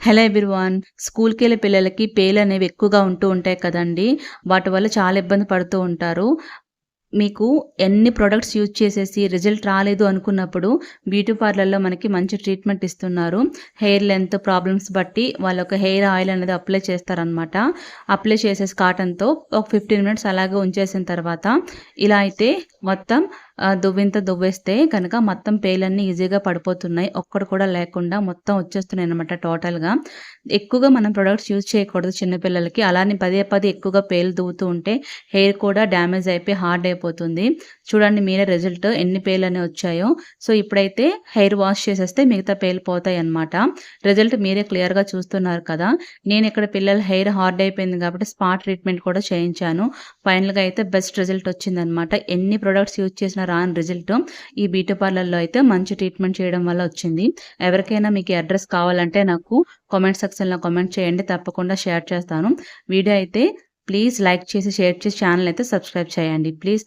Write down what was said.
Hello everyone. స్కూల్‌కెళ్ళే పిల్లలకి పేలనేవి ఎక్కువగా ఉంటూ ఉంటాయి కదండీ! వాటి వల్ల చాలా ఇబ్బంది పడుతూ ఉంటారు. మీకు ఎన్ని ప్రొడక్ట్స్ యూజ్ చేసేసి రిజల్ట్ రాలేదు అనుకున్నప్పుడు బ్యూటీ పార్లర్‌లో మనకి మంచి ట్రీట్మెంట్ ఇస్తున్నారు. హెయిర్ లెంత్ ప్రాబ్లమ్స్ బట్టి వాళ్ళొక హెయిర్ ఆయిల్ అనేది అప్లై చేస్తారనమాట. అప్లై చేసేసి కాటన్‌తో ఒక 15 మినిట్స్ అలాగే ఉంచేసిన తర్వాత ఇలా అయితే మొత్తం దువ్వింత దువ్వేస్తే గనక మొత్తం పేలన్నీ ఈజీగా పడిపోతున్నాయి. ఒక్కటి కూడా లేకుండా మొత్తం వచ్చేస్తున్నాయన్నమాట టోటల్‌గా. ఎక్కువగా మనం ప్రొడక్ట్స్ యూజ్ చేయకూడదు చిన్న పిల్లలకి. అలానే పదే పదే ఎక్కువగా పేలు దువ్వుతూ ఉంటే హెయిర్ కూడా డ్యామేజ్ అయిపోయి హార్డ్ అయిపోతుంది. చూడండి మీరే రిజల్ట్ ఎన్ని పేలనేవి వచ్చాయో. సో, ఇప్పుడైతే హెయిర్ వాష్ చేసేస్తే మిగతా పేలు పోతాయన్నమాట. రిజల్ట్ మీరే క్లియర్‌గా చూస్తున్నారు కదా! నేనిక్కడ పిల్లల హెయిర్ హార్డ్ అయిపోయింది కాబట్టి స్పా ట్రీట్మెంట్ కూడా చేయించాను. ఫైనల్‌గా అయితే బెస్ట్ రిజల్ట్ వచ్చిందనమాట. ఎన్ని ప్రొడక్ట్స్ యూజ్ చేసినా రాని రిజల్ట్ ఈ బ్యూటీ పార్లర్‌లో అయితే మంచి ట్రీట్మెంట్ చేయడం వల్ల వచ్చింది. ఎవరికైనా మీకు ఈ అడ్రెస్ కావాలంటే నాకు కామెంట్ సెక్షన్‌లో కామెంట్ చేయండి. తప్పకుండా షేర్ చేస్తాను. వీడియో అయితే ప్లీజ్ లైక్ చేసి, షేర్ చేసి ఛానెల్ అయితే సబ్స్క్రైబ్ చేయండి. ప్లీజ్